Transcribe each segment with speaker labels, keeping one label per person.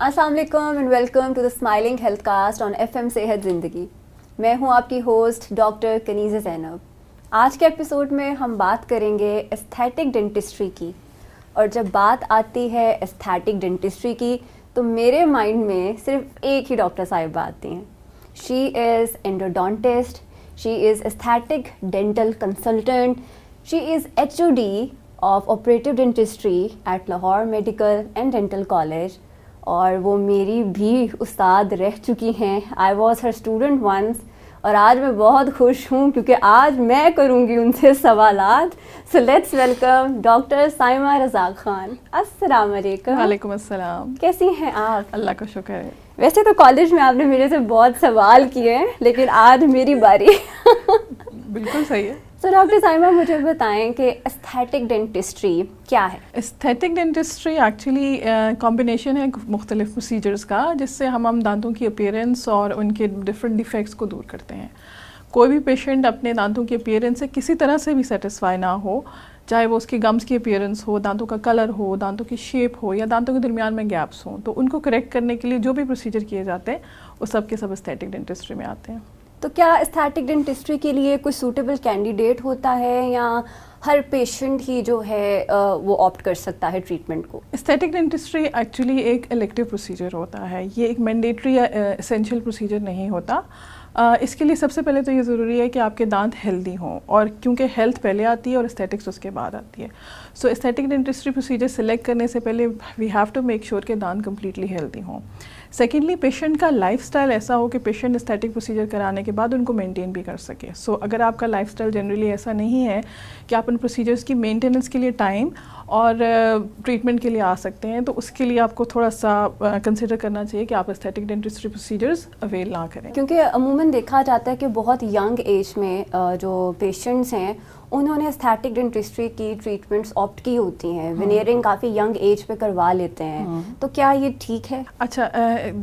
Speaker 1: अस्सलाम वालेकुम and welcome to the smiling health cast on FM सेहत ज़िंदगी। मैं हूं आपकी होस्ट डॉक्टर कनीज़ा ज़ैनब। आज के एपिसोड में हम बात करेंगे एस्थेटिक डेंटिस्ट्री की। और जब बात आती है एस्थेटिक डेंटिस्ट्री की तो मेरे माइंड में सिर्फ एक ही डॉक्टर साहिबा आती हैं। She is endodontist, she is aesthetic dental consultant, she is HOD of operative dentistry at Lahore medical and dental college. और वो मेरी भी उस्ताद रह चुकी हैं। I was her student once. और आज मैं बहुत खुश हूँ क्योंकि आज मैं करूँगी उनसे सवालात। So let's welcome doctor Saima Razzaq Khan. अस्सलाम वालेकुम।
Speaker 2: वालेकुम अस्सलाम।
Speaker 1: कैसी हैं आप?
Speaker 2: अल्लाह का शुक्र है।
Speaker 1: वैसे तो कॉलेज में आपने मेरे से बहुत सवाल किए हैं लेकिन आज मेरी बारी।
Speaker 2: बिल्कुल सही है।
Speaker 1: तो डॉक्टर साइमा मुझे बताएं कि एस्थेटिक डेंटिस्ट्री क्या है?
Speaker 2: एस्थेटिक डेंटिस्ट्री एक्चुअली कॉम्बिनेशन है मुख्तलिफ प्रोसीजर्स का, जिससे हम दांतों की अपीयरेंस और उनके डिफरेंट डिफेक्ट्स को दूर करते हैं। कोई भी पेशेंट अपने दांतों की अपीयरेंस से किसी तरह से भी सेटिस्फाई ना हो, चाहे वो उसकी गम्स की अपीयरेंस हो, दांतों का कलर हो, दांतों की शेप हो या दांतों के दरमियान में गैप्स हों, तो उनको करेक्ट करने के लिए जो भी प्रोसीजर किए जाते हैं वो सब के सब एस्थेटिक डेंटिस्ट्री में आते हैं।
Speaker 1: तो क्या एस्थेटिक डेंटिस्ट्री के लिए कोई सूटेबल कैंडिडेट होता है या हर पेशेंट ही जो है वो ऑप्ट कर सकता है ट्रीटमेंट को?
Speaker 2: एस्थेटिक डेंटिस्ट्री एक्चुअली एक इलेक्टिव प्रोसीजर होता है, ये एक मैंडेटरी या एसेंशियल प्रोसीजर नहीं होता। इसके लिए सबसे पहले तो ये ज़रूरी है कि आपके दांत हेल्दी हों, और क्योंकि हेल्थ पहले आती है और एस्थेटिक्स उसके बाद आती है। So aesthetic dentistry procedure select करने से पहले we have to make sure कि दांत कम्प्लीटली हेल्दी हों। सेकेंडली, पेशेंट का लाइफस्टाइल ऐसा हो कि पेशेंट एस्थेटिक प्रोसीजर कराने के बाद उनको मेंटेन भी कर सके। सो अगर आपका लाइफस्टाइल जनरली ऐसा नहीं है कि आप उन प्रोसीजर्स की मेंटेनेंस के लिए टाइम और ट्रीटमेंट के लिए आ सकते हैं, तो उसके लिए आपको थोड़ा सा कंसिडर करना चाहिए कि आप एस्थेटिक डेंटिस्ट्री प्रोसीजर्स अवेल ना करें।
Speaker 1: क्योंकि अमूमन देखा जाता है कि बहुत यंग एज में जो पेशेंट्स हैं उन्होंने एस्थेटिक डेंटिस्ट्री की ट्रीटमेंट्स ऑप्ट की होती हैं। वेनियरिंग काफ़ी यंग एज पे करवा लेते हैं, तो क्या ये ठीक है?
Speaker 2: अच्छा,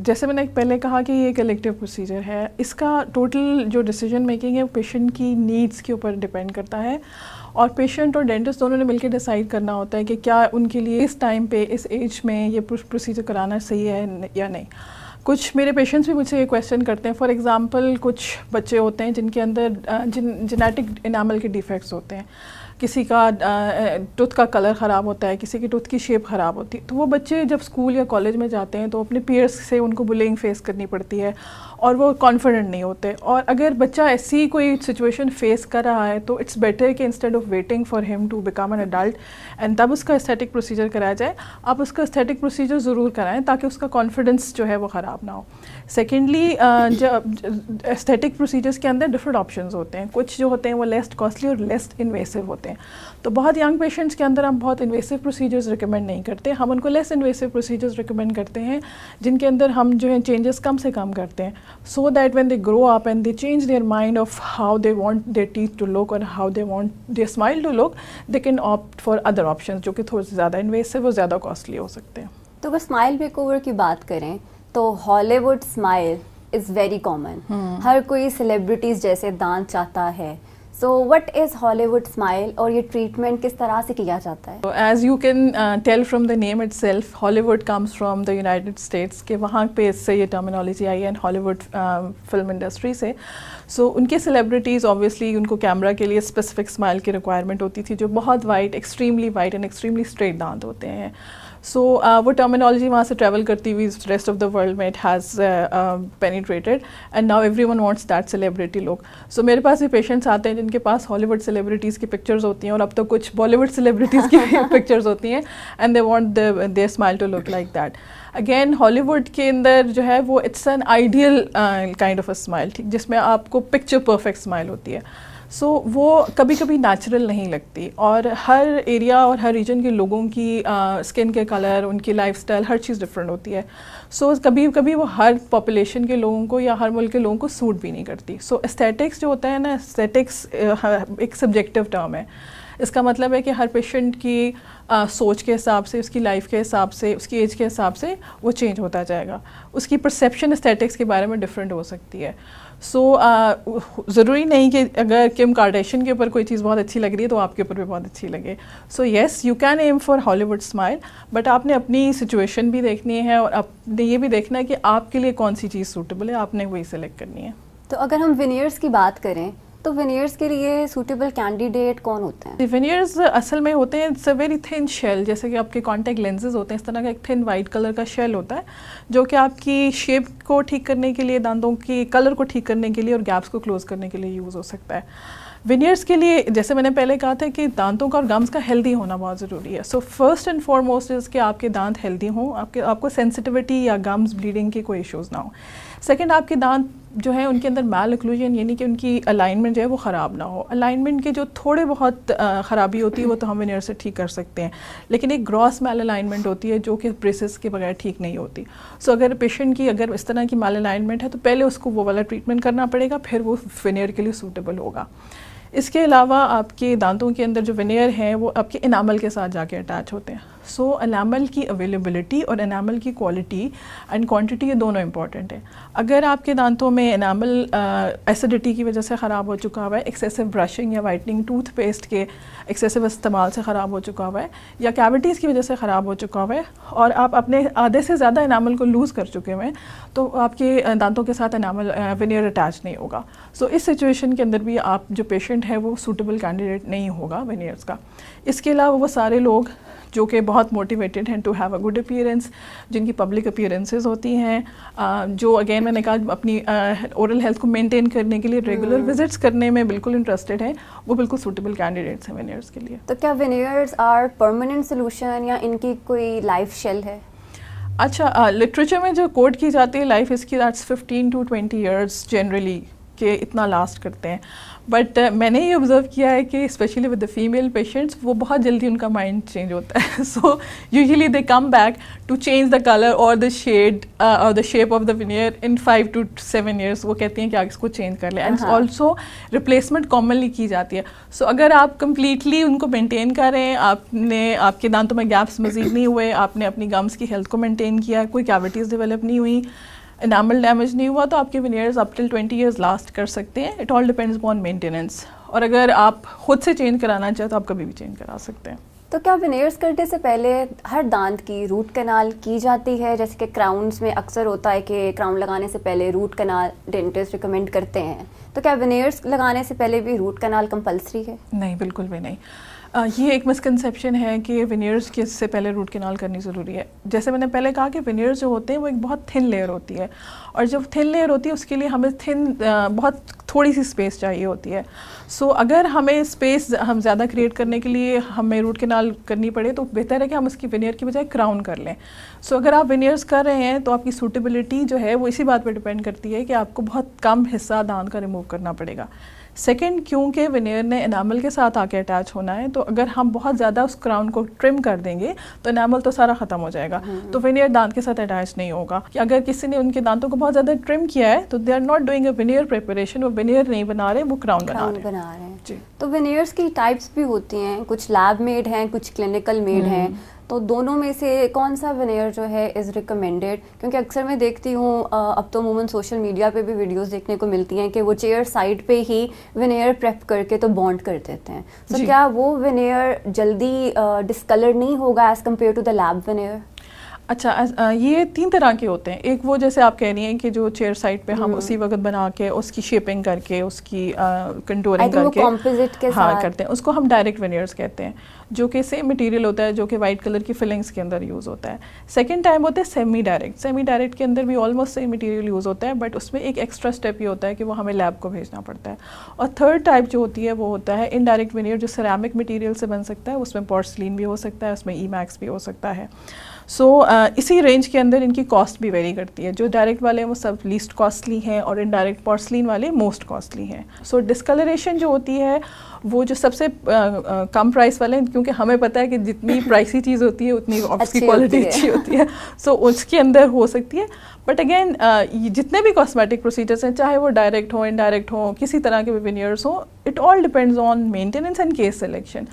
Speaker 2: जैसे मैंने पहले कहा कि ये एक इलेक्टिव प्रोसीजर है, इसका टोटल जो डिसीजन मेकिंग है वो पेशेंट की नीड्स के ऊपर डिपेंड करता है, और पेशेंट और डेंटिस्ट दोनों ने मिलकर डिसाइड करना होता है कि क्या उनके लिए इस टाइम पे इस एज में ये प्रोसीजर कराना सही है या नहीं। कुछ मेरे पेशेंट्स भी मुझसे ये क्वेश्चन करते हैं। फॉर एग्जांपल, कुछ बच्चे होते हैं जिनके अंदर जेनेटिक इनामल के डिफेक्ट्स होते हैं, किसी का टूथ का कलर ख़राब होता है, किसी की टूथ की शेप ख़राब होती है, तो वो बच्चे जब स्कूल या कॉलेज में जाते हैं तो अपने पीयर्स से उनको बुलिंग फेस करनी पड़ती है और वो कॉन्फिडेंट नहीं होते। और अगर बच्चा ऐसी कोई सिचुएशन फेस कर रहा है तो इट्स बेटर कि instead of waiting for him to become an adult and तब उसका एस्थेटिक प्रोसीजर कराया जाए, आप उसका एस्थेटिक प्रोसीजर ज़रूर कराएं ताकि उसका कॉन्फिडेंस जो है वो ख़राब ना हो। सेकेंडली, जब एस्थेटिक प्रोसीजर्स के अंदर डिफरेंट ऑप्शंस होते हैं, कुछ जो होते हैं वो लेस कॉस्टली और लेस इन्वेसिव होते हैं। तो बहुत यंग पेशेंट्स के अंदर हम बहुत इन्वेसिव प्रोसीजर्स रिकमेंड नहीं करते, हम उनको लेस इन्वेसिव प्रोसीजर्स रिकमेंड करते हैं जिनके अंदर हम जो है चेंजेस कम से कम करते हैं, so that when they grow up and they change their mind of how they want their teeth to look or how they want their smile to look, they can opt for other options जो कि थोड़े से ज़्यादा invasive और ज़्यादा costly हो सकते हैं।
Speaker 1: तो अगर स्माइल मेकओवर की बात करें तो Hollywood smile is very common. हर कोई सेलिब्रिटीज़ जैसे दांत चाहता है। So what is Hollywood smile और ये ट्रीटमेंट किस तरह से किया जाता है?
Speaker 2: As you can tell from the name itself, Hollywood comes from the United States के, वहाँ पे इससे ये टर्मिनोलॉजी आई है हॉलीवुड फिल्म इंडस्ट्री से। सो उनके सेलिब्रिटीज़ ऑब्वियसली उनको कैमरा के लिए स्पेसिफिक स्माइल की रिक्वायरमेंट होती थी जो बहुत वाइट एंड एक्सट्रीमली स्ट्रेट दांत होते हैं। सो वो टर्मिनोलॉजी वहाँ से ट्रैवल करती हुई रेस्ट ऑफ द वर्ल्ड में it has penetrated and now everyone wants that celebrity look. So मेरे पास ये पेशेंट्स आते हैं जिनके पास हॉलीवुड सेलिब्रिटीज़ की पिक्चर्स होती हैं और अब तो कुछ बॉलीवुड सेलिब्रिटीज़ की पिक्चर्स होती हैं and they want their smile to look like that. Again, Hollywood के अंदर जो है वो it's an ideal kind of a smile, ठीक, जिसमें आपको पिक्चर परफेक्ट स्माइल होती है। सो वो कभी कभी नेचुरल नहीं लगती, और हर एरिया और हर रीजन के लोगों की स्किन के कलर, उनकी लाइफस्टाइल, हर चीज़ डिफरेंट होती है। सो कभी कभी वो हर पॉपुलेशन के लोगों को या हर मुल्क के लोगों को सूट भी नहीं करती। सो एस्थेटिक्स जो होता है ना, एस्थेटिक्स एक सब्जेक्टिव टर्म है। इसका मतलब है कि हर पेशेंट की सोच के हिसाब से, उसकी लाइफ के हिसाब से, उसकी एज के हिसाब से वो चेंज होता जाएगा। उसकी परसेप्शन एस्थेटिक्स के बारे में डिफरेंट हो सकती है। सो ज़रूरी नहीं कि अगर किम कार्डेशियन के ऊपर कोई चीज़ बहुत अच्छी लग रही है तो आपके ऊपर भी बहुत अच्छी लगे. So yes, you can aim for Hollywood smile, but आपने अपनी सिचुएशन भी देखनी है और आपने ये भी देखना है कि आपके लिए कौन सी चीज़ सूटेबल है, आपने वही सेलेक्ट करनी है.
Speaker 1: तो अगर हम विनियर्स की बात करें तो विनियर्स के लिए सूटेबल कैंडिडेट कौन होते हैं?
Speaker 2: विनियर्स असल में होते हैं it's a very thin shell, जैसे कि आपके कॉन्टैक्ट लेंसेज होते हैं, इस तरह का एक थिन वाइट कलर का शेल होता है जो कि आपकी शेप को ठीक करने के लिए, दांतों की कलर को ठीक करने के लिए और गैप्स को क्लोज करने के लिए यूज़ हो सकता है. विनियर्स के लिए जैसे मैंने पहले कहा था कि दांतों का और गम्स का हेल्दी होना बहुत ज़रूरी है. So first and foremost is कि आपके दांत हेल्दी हों, आपको सेंसिटिविटी या गम्स ब्लीडिंग के कोई इश्यूज़ ना हो. सेकंड, आपके दांत जो है उनके अंदर मैल ओक्लूजन यानी कि उनकी अलाइनमेंट जो है वो ख़राब ना हो. अलाइनमेंट के जो थोड़े बहुत ख़राबी होती है वो तो हम विनियर से ठीक कर सकते हैं, लेकिन एक ग्रॉस मैल अलाइनमेंट होती है जो कि ब्रेसेस के बगैर ठीक नहीं होती. सो अगर पेशेंट की अगर इस तरह की मैल अलाइनमेंट है तो पहले उसको वो वाला ट्रीटमेंट करना पड़ेगा, फिर वो विनियर के लिए सूटेबल होगा. इसके अलावा आपके दांतों के अंदर जो विनियर हैं वो आपके इनामल के साथ जाके अटैच होते हैं. सो एनामल की अवेलेबिलिटी और एनामल की क्वालिटी एंड क्वांटिटी ये दोनों इंपॉर्टेंट है. अगर आपके दांतों में एनामल एसिडिटी की वजह से ख़राब हो चुका हुआ है, एक्सेसिव ब्रशिंग या वाइटनिंग टूथपेस्ट के एक्सेसिव इस्तेमाल से ख़राब हो चुका हुआ है, या कैविटीज़ की वजह से ख़राब हो चुका हुआ है और आप अपने आधे से ज़्यादा एनामल को लूज़ कर चुके हुए हैं, तो आपके दांतों के साथ एनामल विनियर अटैच नहीं होगा. सो इस सिचुएशन के अंदर भी आप जो पेशेंट है वो सूटेबल कैंडिडेट नहीं होगा विनियर्स का. इसके अलावा वो सारे लोग जो कि बहुत मोटिवेटेड हैं to have a good appearance, जिनकी पब्लिक अपीयरेंसेस होती हैं, जो अगेन मैंने कहा अपनी ओरल हेल्थ को मेंटेन करने के लिए रेगुलर विजिट्स करने में बिल्कुल इंटरेस्टेड हैं, वो बिल्कुल सूटेबल कैंडिडेट्स हैं विनियर्स के लिए.
Speaker 1: तो क्या विनियर्स आर परमानेंट सोल्यूशन या इनकी कोई लाइफ शेल है?
Speaker 2: अच्छा, लिटरेचर में जो कोट की जाती है लाइफ इसकी दैट्स 15 to 20 ईयर्स जनरली के इतना लास्ट करते हैं. बट मैंने ये ऑब्ज़र्व किया है कि specially with the female patients वो बहुत जल्दी उनका माइंड चेंज होता है. So usually they come back to change the colour और द शेड और the shape of the veneer in 5 to 7 years. वो कहती हैं कि आप इसको चेंज कर लें. एंड ऑल्सो रिप्लेसमेंट कॉमनली की जाती है. सो अगर आप कम्प्लीटली उनको मेंटेन करें, आपने आपके दांतों में गैप्स मजीद नहीं हुए, आपने अपनी गम्स की हेल्थ को मेंटेन किया, कोई कैविटीज़ डेवलप नहीं हुई, एनामल डैमेज नहीं हुआ, तो आपके veneers up till 20 years last कर सकते हैं. It all depends upon maintenance. और अगर आप खुद से चेंज कराना चाहें तो आप कभी भी चेंज करा सकते हैं.
Speaker 1: तो क्या विनियर्स करने से पहले हर दांत की रूट कनाल की जाती है? जैसे कि क्राउन्स में अक्सर होता है कि क्राउन लगाने से पहले रूट कनाल डेंटिस्ट रिकमेंड करते हैं, तो क्या विनियर्स लगाने से पहले भी रूट कनाल कंपलसरी है?
Speaker 2: नहीं, बिल्कुल भी नहीं. ये एक मिसकंसेप्शन है कि विनियर्स के से पहले रूट कैनाल करनी ज़रूरी है. जैसे मैंने पहले कहा कि विनियर्स जो होते हैं वो एक बहुत थिन लेयर होती है, और जब थिन लेयर होती है उसके लिए हमें बहुत थोड़ी सी स्पेस चाहिए होती है. सो अगर हमें स्पेस हम ज़्यादा क्रिएट करने के लिए हमें रूट कैनाल करनी पड़े तो बेहतर है कि हम उसकी विनियर की बजाय क्राउन कर लें. सो अगर आप विनियर्स कर रहे हैं तो आपकी सूटेबिलिटी जो है वो इसी बात पर डिपेंड करती है कि आपको बहुत कम हिस्सा दांत का रिमूव करना पड़ेगा. सेकंड, क्योंकि विनियर ने एनामल के साथ आके अटैच होना है, तो अगर हम बहुत ज़्यादा उस क्राउन को ट्रिम कर देंगे तो एनामल तो सारा ख़त्म हो जाएगा, तो विनियर दांत के साथ अटैच नहीं होगा. अगर किसी ने उनके दांतों को बहुत ज़्यादा ट्रिम किया है तो they are not doing a veneer preparation, वो विनियर नहीं बना रहे, वो क्राउन बना रहे हैं.
Speaker 1: जी. तो विनियर्स की टाइप्स भी होती हैं, कुछ लैब मेड हैं, कुछ क्लिनिकल मेड हैं, तो दोनों में से कौन सा विनियर जो है इज़ रिकमेंडेड? क्योंकि अक्सर मैं देखती हूँ अब तो अमूमन सोशल मीडिया पे भी वीडियोस देखने को मिलती हैं कि वो चेयर साइड पे ही विनियर प्रेप करके तो बॉन्ड कर देते हैं. तो क्या वो विनियर जल्दी डिस्कलर नहीं होगा as compare to the lab veneer?
Speaker 2: अच्छा, ये 3 तरह के होते हैं. एक वो जैसे आप कह रही हैं कि जो चेयर साइड पे हम उसी वक्त बना के उसकी शेपिंग करके उसकी कंटूरिंग करके
Speaker 1: कॉम्पोजिट के साथ
Speaker 2: करते हैं, उसको हम डायरेक्ट विनियर्स कहते हैं, जो कि सेम मटेरियल होता है जो कि वाइट कलर की फिलिंग्स के अंदर यूज़ होता है. सेकंड टाइम होता है सेमी डायरेक्ट. सेमी डायरेक्ट के अंदर भी ऑलमोस्ट सेम मटेरियल यूज़ होता है, बट उसमें एक एक्स्ट्रा स्टेप ये होता है कि वो हमें लैब को भेजना पड़ता है. और थर्ड टाइप जो होती है वो होता है इनडायरेक्ट विनियर, जो सेरामिक मटेरियल से बन सकता है. उसमें पोर्सलिन भी हो सकता है, उसमें ईमैक्स भी हो सकता है. सो इसी रेंज के अंदर इनकी कॉस्ट भी वेरी करती है. जो डायरेक्ट वाले हैं वो सब लीस्ट कॉस्टली हैं और इनडायरेक्ट पोर्सलिन वाले मोस्ट कॉस्टली हैं. सो डिस्कलरेशन जो होती है वो जो सबसे कम प्राइस वाले हैं, क्योंकि हमें पता है कि जितनी प्राइसी चीज़ होती है उतनी उसकी क्वालिटी अच्छी होती है. सो उसके अंदर हो सकती है. बट अगेन जितने भी कॉस्मेटिक प्रोसीजर्स हैं, चाहे वो डायरेक्ट हो इनडायरेक्ट हो, किसी तरह के विनियर्स हो, it all depends on maintenance and case selection.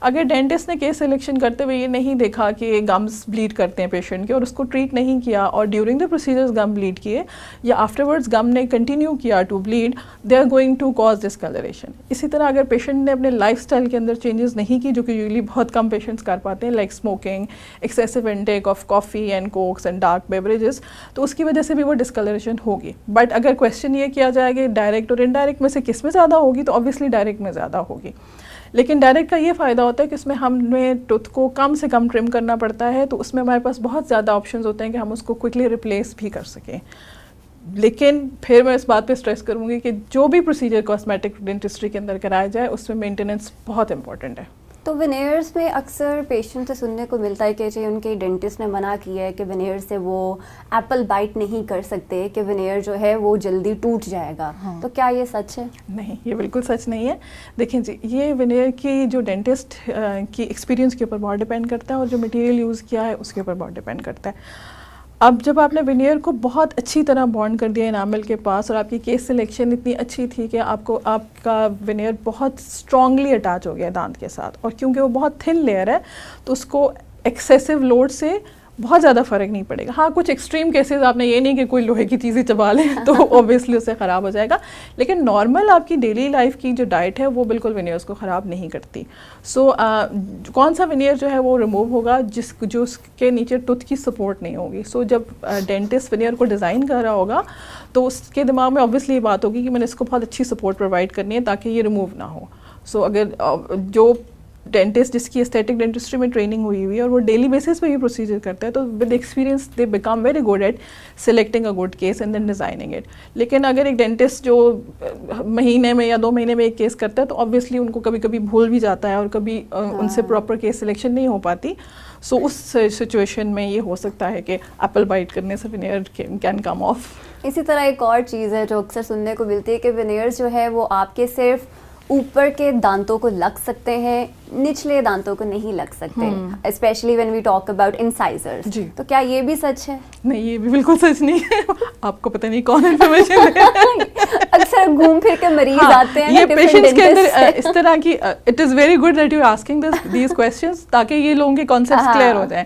Speaker 2: अगर डेंटिस्ट ने केस सिलेक्शन करते हुए ये नहीं देखा कि गम्स ब्लीड करते हैं पेशेंट के और उसको ट्रीट नहीं किया, और during the procedures gum bleed किए या आफ्टरवर्ड्स गम ने कंटिन्यू किया to bleed, they are going to cause discoloration. इसी तरह अगर पेशेंट ने अपने लाइफस्टाइल के अंदर चेंजेस नहीं की, जो कि यूजली बहुत कम पेशेंट्स कर पाते हैं, like smoking, excessive intake of coffee and Cokes and dark beverages, तो उसकी वजह से भी वो डिस्कलरेशन होगी। बट अगर क्वेश्चन ये किया जाए कि डायरेक्ट और इनडायरेक्ट में से किस में ज़्यादा होगी, तो ऑब्वियसली डायरेक्ट में ज़्यादा होगी। लेकिन डायरेक्ट का ये फ़ायदा होता है कि उसमें हमें टूथ को कम से कम ट्रिम करना पड़ता है, तो उसमें हमारे पास बहुत ज़्यादा ऑप्शंस होते हैं कि हम उसको क्विकली रिप्लेस भी कर सकें। लेकिन फिर मैं इस बात पे स्ट्रेस करूँगी कि जो भी प्रोसीजर कॉस्मेटिक डेंटिस्ट्री के अंदर कराया जाए उसमें मेंटेनेंस बहुत इंपॉर्टेंट है।
Speaker 1: तो विनेयर्स में अक्सर पेशेंट से सुनने को मिलता है कि जो उनके डेंटिस्ट ने मना किया है कि विनेयर से वो एप्पल बाइट नहीं कर सकते, कि विनेयर जो है वो जल्दी टूट जाएगा। हाँ। तो क्या ये सच है?
Speaker 2: नहीं, ये बिल्कुल सच नहीं है। देखिए जी, ये विनेयर की जो डेंटिस्ट की एक्सपीरियंस के ऊपर बहुत डिपेंड करता है और जो मटेरियल यूज़ किया है उसके ऊपर बहुत डिपेंड करता है। अब जब आपने विनियर को बहुत अच्छी तरह बॉन्ड कर दिया इनामल के पास और आपकी केस सिलेक्शन इतनी अच्छी थी कि आपका विनियर बहुत स्ट्रांगली अटैच हो गया दांत के साथ, और क्योंकि वो बहुत थिन लेयर है तो उसको एक्सेसिव लोड से बहुत ज़्यादा फ़र्क नहीं पड़ेगा। हाँ, कुछ एक्सट्रीम केसेस आपने ये नहीं कि कोई लोहे की चीज़ें चबा लें तो ऑब्वियसली उससे ख़राब हो जाएगा, लेकिन नॉर्मल आपकी डेली लाइफ की जो डाइट है वो बिल्कुल विनियर्स को ख़राब नहीं करती। कौन सा विनियर जो है वो रिमूव होगा जो उसके नीचे टूथ की सपोर्ट नहीं होगी। जब डेंटिस्ट विनियर को डिज़ाइन कर रहा होगा तो उसके दिमाग में ऑब्वियसली ये बात होगी कि मैंने इसको बहुत अच्छी सपोर्ट प्रोवाइड करनी है ताकि ये रिमूव ना हो। अगर जो डेंटिस्ट जिसकी एस्थेटिक डेंटिस्ट्री में ट्रेनिंग हुई है और वो डेली बेसिस पे ये प्रोसीजर करता है, तो with experience they become very good at selecting a good case and then designing it. लेकिन अगर एक डेंटिस्ट जो महीने में या 2 महीने में एक केस करता है तो ऑब्वियसली उनको कभी कभी भूल भी जाता है और कभी उनसे प्रॉपर केस सिलेक्शन नहीं हो पाती। उस सिचुएशन में ये हो सकता है कि एप्पल बाइट करने से विनियर कैन कम ऑफ।
Speaker 1: इसी तरह एक और चीज़ है जो अक्सर सुनने को मिलती है कि विनियर्स जो है वो आपके सिर्फ ऊपर के दांतों को लग सकते हैं, निचले दांतों को नहीं लग सकते, specially when we talk about incisors. तो क्या ये भी सच है?
Speaker 2: नहीं, ये भी बिल्कुल सच नहीं है। आपको पता नहीं कौन इन्फॉर्मेशन है।
Speaker 1: अक्सर घूम फिर के मरीज आते हैं
Speaker 2: ये पेशेंट्स के अंदर इस तरह की it is very good that you are asking these questions ताकि ये लोगों के कॉन्सेप्ट्स क्लियर हो जाएं।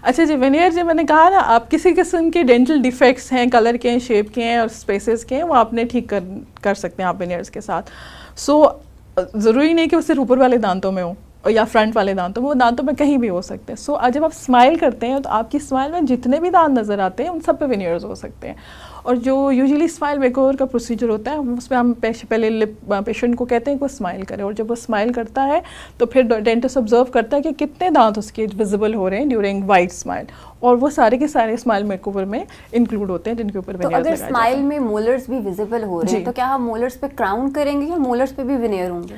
Speaker 2: अच्छा जी, विनियर जो मैंने कहा ना, आप किसी किस्म के डेंटल डिफेक्ट्स हैं, कलर के हैं, शेप के हैं और स्पेसेस के हैं, वो आपने ठीक कर सकते हैं आप विनियर्स के साथ। ज़रूरी नहीं कि वो सिर्फ ऊपर वाले दांतों में हो या फ्रंट वाले दांतों में, वो दांतों में कहीं भी हो सकते हैं। जब आप स्माइल करते हैं तो आपकी स्माइल में जितने भी दांत नज़र आते हैं उन सब पे विनियर्स हो सकते हैं। और जो यूजुअली स्माइल मेकओवर का प्रोसीजर होता है उसमें हम पहले पेशेंट को कहते हैं कि वो स्माइल करे, और जब वो स्माइल करता है तो फिर डेंटिस्ट ऑब्जर्व करता है कि कितने दांत उसके विजिबल हो रहे हैं ड्यूरिंग वाइट स्माइल, और वो सारे के सारे स्माइल मेकओवर में इंक्लूड होते हैं जिनके ऊपर विनियर्स लगाए जाते हैं।
Speaker 1: तो अगर स्माइल में मोलर्स भी विजिबल हो रहे हैं तो क्या हम मोलर्स पे क्राउन करेंगे या मोलर्स पे भी विनियर होंगे?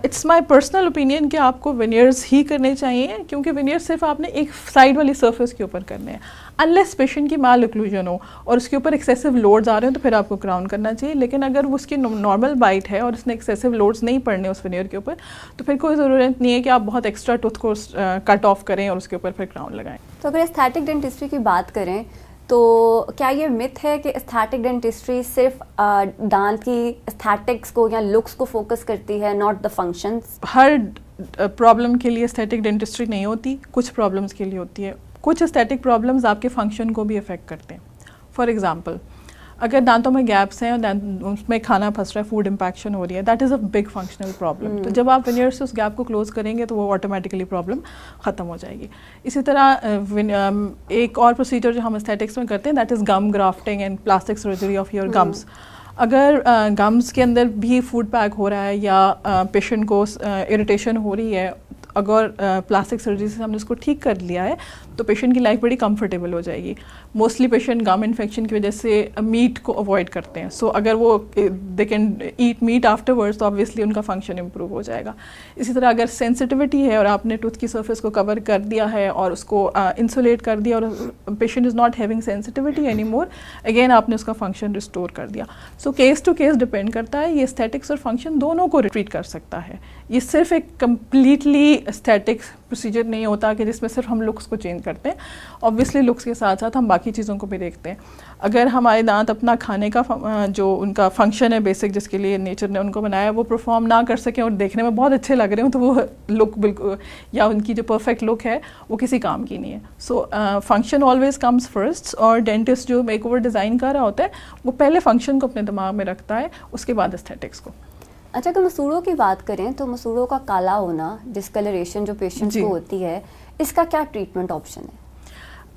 Speaker 2: इट्स माई पर्सनल ओपिनियन कि आपको विनियर्स ही करने चाहिए, क्योंकि विनियर सिर्फ आपने एक साइड वाली सरफेस के ऊपर करने हैं, अनलेस पेशेंट की माल ओक्लूजन हो और उसके ऊपर एक्सेसिव लोड्स आ रहे हैं तो फिर आपको क्राउन करना चाहिए। लेकिन अगर उसकी नॉर्मल बाइट है और उसने एक्सेसिव लोड्स नहीं पड़ने उस विनियर के ऊपर तो फिर कोई ज़रूरत नहीं है कि आप बहुत एक्स्ट्रा टूथ को कट ऑफ करें और उसके ऊपर फिर क्राउन लगाएं।
Speaker 1: तो अगर एस्थेटिक डेंटिस्ट्री की बात करें तो क्या ये मिथ है कि एस्थेटिक डेंटिस्ट्री सिर्फ दांत की एस्थेटिक्स को या लुक्स को फोकस करती है, not the functions?
Speaker 2: Her problem के लिए एस्थेटिक डेंटिस्ट्री नहीं होती, कुछ प्रॉब्लम्स के लिए होती है। कुछ एस्थेटिक प्रॉब्लम्स आपके फंक्शन को भी अफेक्ट करते हैं। फॉर एग्जांपल, अगर दांतों में गैप्स हैं और उसमें खाना फंस रहा है, फूड इम्पैक्शन हो रही है, that is a big functional problem. तो जब आप विनियर से उस गैप को क्लोज करेंगे तो वो ऑटोमेटिकली प्रॉब्लम ख़त्म हो जाएगी। इसी तरह एक और प्रोसीजर जो हम एस्थेटिक्स में करते हैं that is gum grafting and plastic surgery of your gums. अगर गम्स के अंदर भी फूड पैक हो रहा है या पेशेंट को इरिटेशन हो रही है, अगर प्लास्टिक सर्जरी से हमने उसको ठीक कर लिया है तो पेशेंट की लाइफ बड़ी कंफर्टेबल हो जाएगी। मोस्टली पेशेंट गम इन्फेक्शन की वजह से मीट को अवॉइड करते हैं, अगर वो they can eat meat afterwards तो ऑब्वियसली उनका फंक्शन इम्प्रूव हो जाएगा। इसी तरह अगर सेंसिटिविटी है और आपने टूथ की सर्फेस को कवर कर दिया है और उसको इंसुलेट कर दिया और patient is not having sensitivity any more, again आपने उसका फंक्शन रिस्टोर कर दिया। केस टू केस डिपेंड करता है, ये एस्थेटिक्स और फंक्शन दोनों को ट्रीट कर सकता है। ये सिर्फ एक कम्प्लीटली एस्थेटिक प्रोसीजर नहीं होता कि जिसमें सिर्फ हम लुक्स को चेंज करते हैं। ऑब्वियसली लुक्स के साथ साथ हम बाकी चीज़ों को भी देखते हैं। अगर हमारे दांत अपना खाने का जो उनका फंक्शन है बेसिक, जिसके लिए नेचर ने उनको बनाया, वो परफॉर्म ना कर सकें और देखने में बहुत अच्छे लग रहे हो, तो वो लुक बिल्कुल, या उनकी जो परफेक्ट लुक है वो किसी काम की नहीं है। So function always comes first, और डेंटिस्ट जो मेकओवर डिज़ाइन कर रहा होता है वो पहले फंक्शन को अपने दिमाग में रखता है, उसके बाद एस्थेटिक्स को।
Speaker 1: अच्छा, अगर मसूड़ों की बात करें तो मसूड़ों का काला होना, डिस्कलरेशन जो पेशेंट्स को होती है, इसका क्या ट्रीटमेंट ऑप्शन है?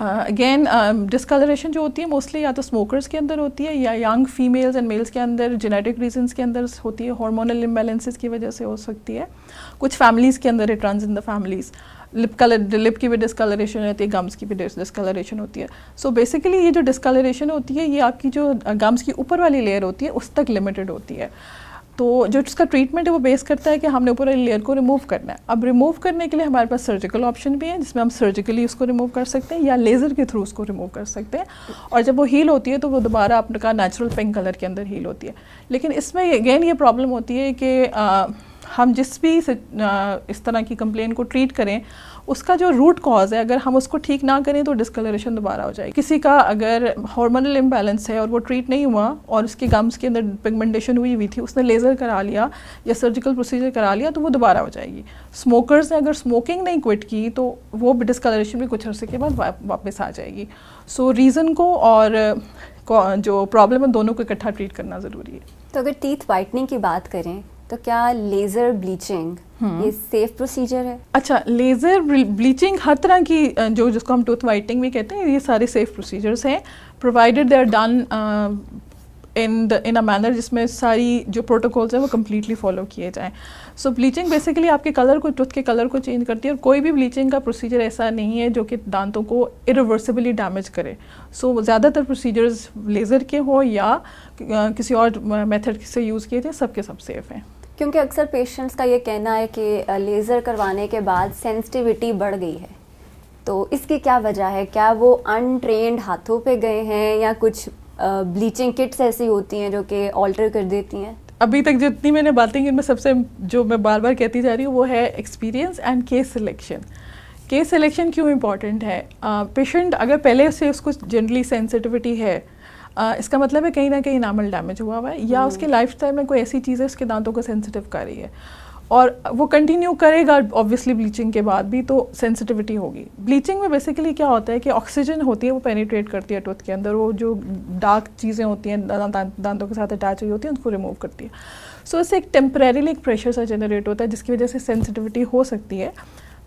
Speaker 2: अगेन डिस्कलरेशन जो होती है मोस्टली या तो स्मोकर्स के अंदर होती है, या यंग फीमेल्स एंड मेल्स के अंदर जेनेटिक रीजंस के अंदर होती है, हार्मोनल इम्बैलेंसेस की वजह से हो सकती है। कुछ फैमिलीज़ के अंदर it runs in the families. Lip की भी डिस्कलरेशन रहती है, गम्स की भी डिस्कलरेशन होती है। सो बेसिकली ये जो डिस्कलरेशन होती है ये आपकी जो गम्स की ऊपर वाली लेयर होती है उस तक लिमिटेड होती है। तो जो इसका ट्रीटमेंट है वो बेस करता है कि हमने ऊपर वाली लेयर को रिमूव करना है। अब रिमूव करने के लिए हमारे पास सर्जिकल ऑप्शन भी है, जिसमें हम सर्जिकली उसको रिमूव कर सकते हैं या लेज़र के थ्रू उसको रिमूव कर सकते हैं, और जब वो हील होती है तो वो दोबारा आपका नेचुरल पिंक कलर के अंदर हील होती है। लेकिन इसमें अगेन ये प्रॉब्लम होती है कि हम जिस भी इस तरह की कंप्लेन को ट्रीट करें, उसका जो रूट कॉज है अगर हम उसको ठीक ना करें तो डिस्कलरेशन दोबारा हो जाएगी। किसी का अगर हार्मोनल इम्बैलेंस है और वो ट्रीट नहीं हुआ और उसके गम्स के अंदर पिगमेंटेशन हुई थी, उसने लेज़र करा लिया या सर्जिकल प्रोसीजर करा लिया, तो वो दोबारा हो जाएगी। स्मोकर्स ने अगर स्मोकिंग नहीं क्विट की तो वो डिस्कलरेशन भी कुछ अर्से के बाद वापस आ जाएगी। सो रीज़न को और जो प्रॉब्लम है दोनों को इकट्ठा ट्रीट करना ज़रूरी है।
Speaker 1: तो अगर टीथ वाइटनिंग की बात करें तो क्या लेज़र ब्लीचिंग ये सेफ प्रोसीजर है? अच्छा,
Speaker 2: लेज़र ब्लीचिंग हर तरह की जिसको हम टूथ वाइटनिंग भी कहते हैं, ये सारे सेफ प्रोसीजर्स हैं, provided they are done in a manner जिसमें सारी जो प्रोटोकॉल्स हैं वो कम्प्लीटली फॉलो किए जाएँ। सो ब्लीचिंग बेसिकली आपके कलर को, टूथ के कलर को चेंज करती है, और कोई भी ब्लीचिंग का प्रोसीजर ऐसा नहीं है जो कि दांतों को इरिवर्सिबली डैमेज करे। सो ज़्यादातर प्रोसीजर्स लेज़र के हो या किसी और मेथड से यूज़ किए जाए, सबके सब सेफ़ हैं।
Speaker 1: क्योंकि अक्सर पेशेंट्स का ये कहना है कि लेज़र करवाने के बाद सेंसिटिविटी बढ़ गई है, तो इसकी क्या वजह है? क्या वो अनट्रेंड हाथों पे गए हैं या कुछ ब्लीचिंग किट्स ऐसी होती हैं जो कि ऑल्टर कर देती हैं?
Speaker 2: अभी तक जितनी मैंने बातें की उनमें सबसे जो मैं बार बार कहती जा रही हूँ वो है experience and case selection. Case selection क्यों इम्पॉर्टेंट है? पेशेंट अगर पहले से उसको जनरली सेंसिटिविटी है, इसका मतलब है कहीं ना कहीं इनामल डैमेज हुआ है, या उसके लाइफ टाइम में कोई ऐसी चीज़ है उसके दांतों को सेंसिटिव कर रही है, और वो कंटिन्यू करेगा ऑब्वियसली ब्लीचिंग के बाद भी, तो सेंसिटिविटी होगी। ब्लीचिंग में बेसिकली क्या होता है कि ऑक्सीजन होती है वो पेनिट्रेट करती है टूथ के अंदर, वो जो डार्क चीज़ें होती हैं दांतों के साथ अटैच हुई होती हैं उनको रिमूव करती है। सो इससे एक टेम्परेरीली एक प्रेशर सा जनरेट होता है जिसकी वजह से सेंसिटिविटी हो सकती है।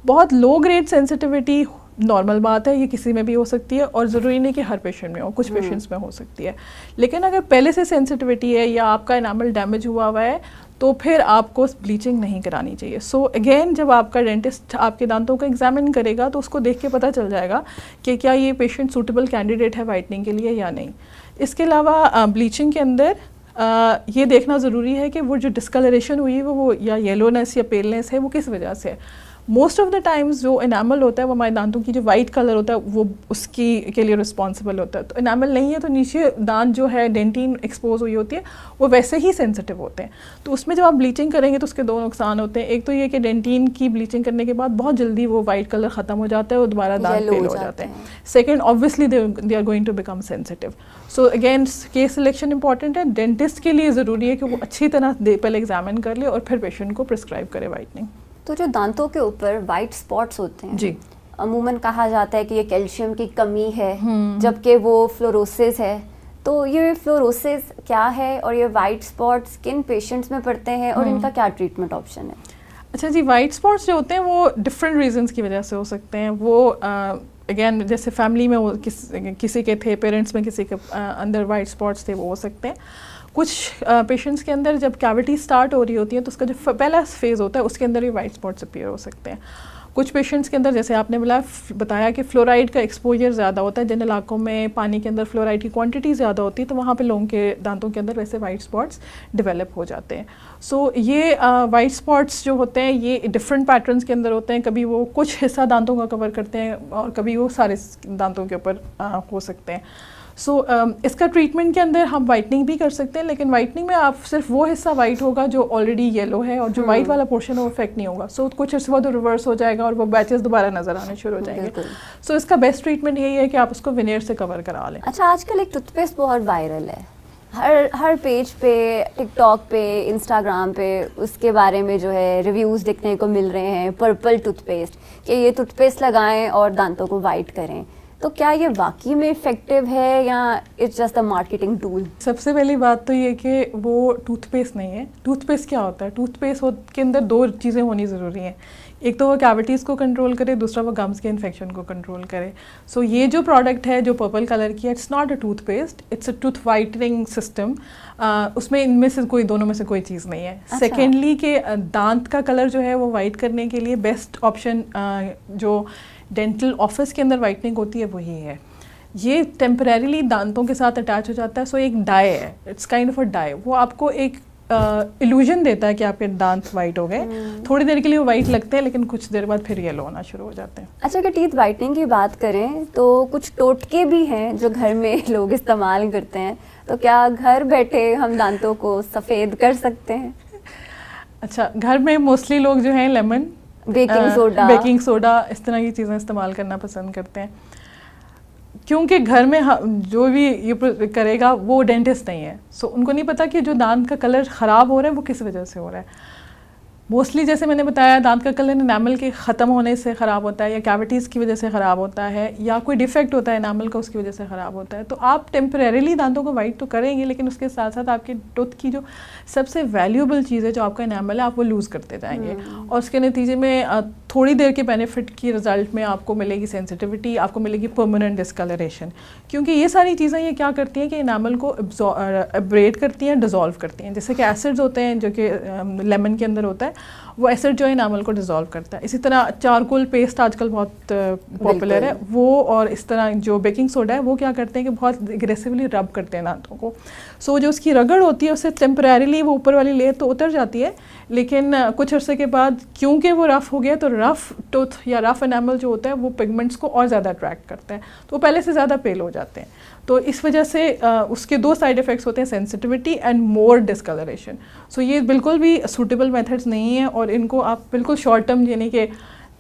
Speaker 2: बहुत लो ग्रेड सेंसिटिविटी नॉर्मल बात है, ये किसी में भी हो सकती है, और ज़रूरी नहीं कि हर पेशेंट में हो, कुछ पेशेंट्स में हो सकती है। लेकिन अगर पहले से सेंसिटिविटी है या आपका इनामल डैमेज हुआ हुआ है तो फिर आपको ब्लीचिंग नहीं करानी चाहिए। सो अगेन जब आपका डेंटिस्ट आपके दांतों को एग्जामिन करेगा तो उसको देख के पता चल जाएगा कि क्या ये पेशेंट सूटेबल कैंडिडेट है वाइटनिंग के लिए या नहीं। इसके अलावा ब्लीचिंग के अंदर ये देखना ज़रूरी है कि वो जो डिस्कलरेशन हुई है वो या येलोनेस या पेलनेस है वो किस वजह से है। मोस्ट ऑफ द टाइम्स जो इनामल होता है वो हमारे दांतों की जो वाइट कलर होता है वो उसकी के लिए रिस्पॉन्सिबल होता है। तो इनामल नहीं है तो नीचे दांत जो है डेंटिन एक्सपोज हुई होती है वो वैसे ही सेंसिटिव होते हैं। तो उसमें जब आप ब्लीचिंग करेंगे तो उसके दो नुकसान होते हैं। एक तो ये कि डेंटिन की ब्लीचिंग करने के बाद बहुत जल्दी वो वाइट कलर ख़त्म हो जाता है और दोबारा दांत फेल हो जाते हैं। Second, obviously they are going to become sensitive. So again case selection important है। डेंटिस्ट के लिए ज़रूरी है कि वो अच्छी तरह पहले एग्जामिन कर ले और फिर पेशेंट को प्रिस्क्राइब करे वाइटनिंग।
Speaker 1: तो जो दांतों के ऊपर वाइट स्पॉट्स होते हैं
Speaker 2: जी,
Speaker 1: अमूमन कहा जाता है कि ये कैल्शियम की कमी है, जबकि वो फ्लोरोसिस है। तो ये फ्लोरोसिस क्या है और ये वाइट स्पॉट्स किन पेशेंट्स में पड़ते हैं और इनका क्या ट्रीटमेंट ऑप्शन है?
Speaker 2: अच्छा जी, वाइट स्पॉट्स जो होते हैं वो डिफरेंट रीजंस की वजह से हो सकते हैं। वो अगेन जैसे फैमिली में वो किसी के थे, पेरेंट्स में किसी के अंदर वाइट स्पॉट्स थे, वो हो सकते हैं। कुछ पेशेंट्स के अंदर जब कैविटी स्टार्ट हो रही होती है तो उसका जो पहला फेज़ होता है उसके अंदर भी वाइट स्पॉट्स अपीयर हो सकते हैं। कुछ पेशेंट्स के अंदर जैसे आपने बताया कि फ्लोराइड का एक्सपोजर ज़्यादा होता है, जिन इलाकों में पानी के अंदर फ्लोराइड की क्वांटिटी ज़्यादा होती है तो वहाँ पे लोगों के दांतों के अंदर वैसे वाइट स्पॉट्स डेवलप हो जाते हैं। सो ये वाइट स्पॉट्स जो होते हैं ये डिफरेंट पैटर्न्स के अंदर होते हैं। कभी वो कुछ हिस्सा दांतों का कवर करते हैं और कभी वो सारे दांतों के ऊपर हो सकते हैं। सो इसका ट्रीटमेंट के अंदर हम वाइटनिंग भी कर सकते हैं, लेकिन वाइटनिंग में आप सिर्फ वो हिस्सा वाइट होगा जो ऑलरेडी येलो है, और जो वाइट वाला पोर्शन है वो इफेक्ट नहीं होगा। सो कुछ अर्से बाद रिवर्स हो जाएगा और वो बैचेस दोबारा नजर आने शुरू हो जाएंगे। सो इसका बेस्ट ट्रीटमेंट यही है कि आप उसको विनेयर से कवर करा लें।
Speaker 1: अच्छा, आजकल एक टूथपेस्ट बहुत वायरल है, हर पेज पे, टिकटॉक पे, इंस्टाग्राम पे उसके बारे में जो है रिव्यूज़ देखने को मिल रहे हैं, पर्पल टूथपेस्ट, कि ये टूथपेस्ट लगाएं और दांतों को वाइट करें। तो क्या ये वाकई में इफेक्टिव है या it's just a marketing tool?
Speaker 2: सबसे पहली बात तो ये कि वो टूथपेस्ट नहीं है। टूथपेस्ट क्या होता है? टूथपेस्ट के अंदर दो चीज़ें होनी ज़रूरी हैं। एक तो वो कैविटीज़ को कंट्रोल करे, दूसरा वो गम्स के इन्फेक्शन को कंट्रोल करे। सो ये जो प्रोडक्ट है जो पर्पल कलर की है, it's not a toothpaste, it's a tooth whitening system. उसमें इनमें से कोई, दोनों में से कोई चीज़ नहीं है।
Speaker 1: अच्छा।
Speaker 2: सेकेंडली के दांत का कलर जो है वो वाइट करने के लिए बेस्ट ऑप्शन जो डेंटल ऑफिस के अंदर वाइटनिंग होती है वही है। ये टेम्परेरीली दांतों के साथ अटैच हो जाता है। सो एक डाई है, it's kind of a dye. वो आपको एक इल्यूजन देता है कि आपके दांत वाइट हो गए। थोड़ी देर के लिए वो वाइट लगते हैं, लेकिन कुछ देर बाद फिर येलो होना शुरू हो जाते हैं।
Speaker 1: अच्छा, अगर टीथ वाइटनिंग की बात करें तो कुछ टोटके भी हैं जो घर में लोग इस्तेमाल करते हैं। तो क्या घर बैठे हम दांतों को सफ़ेद कर सकते हैं?
Speaker 2: अच्छा, घर में मोस्टली लोग जो हैं लेमन, बेकिंग सोडा इस तरह की चीज़ें इस्तेमाल करना पसंद करते हैं, क्योंकि घर में जो भी ये करेगा वो डेंटिस्ट नहीं है। सो उनको नहीं पता कि जो दांत का कलर ख़राब हो रहा है वो किस वजह से हो रहा है। मोस्टली जैसे मैंने बताया, दांत का कलर एनामल के ख़त्म होने से ख़राब होता है, या कैविटीज़ की वजह से ख़राब होता है, या कोई डिफेक्ट होता है एनामल का, उसकी वजह से ख़राब होता है। तो आप टेम्परेरीली दांतों को वाइट तो करेंगे, लेकिन उसके साथ साथ आपके टूथ की जो सबसे वैल्यूएबल चीज़ है, जो आपका एनामल है, आप वो लूज़ करते जाएंगे। और उसके नतीजे में थोड़ी देर के बेनिफिट की रिजल्ट में आपको मिलेगी सेंसिटिविटी, आपको मिलेगी परमानेंट डिस्कलरेशन। क्योंकि ये सारी चीज़ें ये क्या करती हैं कि एनामल को एब्रेड करती हैं, डिज़ोल्व करती हैं। जैसे कि एसिड्स होते हैं जो कि लेमन के अंदर होता है, वो एसिड जो है एनामल को डिज़ोल्व करता है। इसी तरह चारकोल पेस्ट आजकल बहुत पॉपुलर है वो, और इस तरह जो बेकिंग सोडा है वो क्या करते हैं कि बहुत एग्रेसिवली रब करते हैं दांतों को। सो जो उसकी रगड़ होती है उससे टेम्परेरीली वो ऊपर वाली लेयर तो उतर जाती है, लेकिन कुछ अर्से के बाद क्योंकि वो रफ़ हो गया, तो रफ़ टूथ या रफ़ एनामल जो होता है वो पिगमेंट्स को और ज़्यादा अट्रैक्ट करता है, तो वो पहले से ज़्यादा पेल हो जाते हैं। तो इस वजह से उसके दो साइड इफ़ेक्ट्स होते हैं, सेंसिटिविटी एंड मोर डिस्कलरेशन। सो ये बिल्कुल भी सूटेबल मेथड्स नहीं है, और इनको आप बिल्कुल शॉर्ट टर्म यानी कि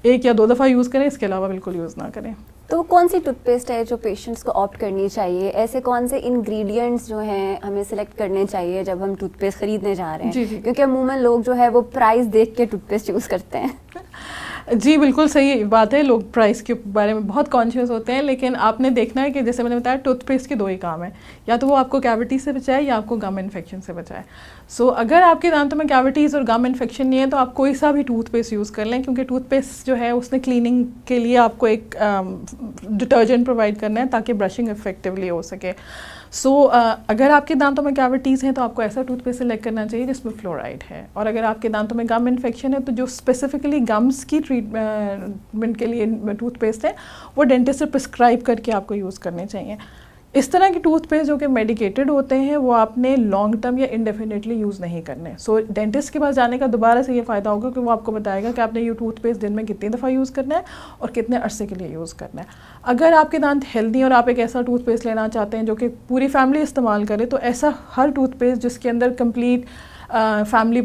Speaker 2: एक या दो दफ़ा यूज़ करें, इसके अलावा बिल्कुल यूज़ ना करें।
Speaker 1: तो कौन सी टूथपेस्ट है जो पेशेंट्स को ऑप्ट करनी चाहिए? ऐसे कौन से इंग्रेडिएंट्स जो हैं हमें सिलेक्ट करने चाहिए जब हम टूथपेस्ट खरीदने जा रहे हैं?
Speaker 2: जी जी।
Speaker 1: क्योंकि अमूमन लोग जो है वो प्राइस देख के टूथपेस्ट यूज़ करते हैं।
Speaker 2: जी बिल्कुल सही बात है, लोग प्राइस के बारे में बहुत कॉन्शियस होते हैं, लेकिन आपने देखना है कि जैसे मैंने बताया टूथपेस्ट के दो ही काम है, या तो वो आपको कैविटी से बचाए या आपको गम इन्फेक्शन से बचाए। सो अगर आपके दांतों में कैविटीज़ और गम इन्फेक्शन नहीं है तो आप कोई सा भी टूथपेस्ट यूज़ कर लें, क्योंकि टूथपेस्ट जो है उसने क्लीनिंग के लिए आपको एक डिटर्जेंट प्रोवाइड करना है ताकि ब्रशिंग इफेक्टिवली हो सके। सो अगर आपके दांतों में कैविटीज़ हैं तो आपको ऐसा टूथपेस्ट सेलेक्ट करना चाहिए जिसमें फ्लोराइड है, और अगर आपके दांतों में गम इन्फेक्शन है तो जो स्पेसिफिकली गम्स की ट्रीटमेंट के लिए टूथपेस्ट है वो डेंटिस्ट से प्रिस्क्राइब करके आपको यूज़ करने चाहिए। इस तरह के टूथपेस्ट जो कि मेडिकेटेड होते हैं वो आपने लॉन्ग टर्म या इंडेफिनेटली यूज़ नहीं करने। सो डेंटिस्ट के पास जाने का दोबारा से ये फ़ायदा होगा कि वो आपको बताएगा कि आपने ये टूथपेस्ट दिन में कितनी दफ़ा यूज़ करना है और कितने अरसे के लिए यूज़ करना है। अगर आपके दांत हेल्दी और आप एक ऐसा टूथपेस्ट लेना चाहते हैं जो कि पूरी फैमिली इस्तेमाल करे, तो ऐसा हर टूथपेस्ट जिसके अंदर कंप्लीट फैमिली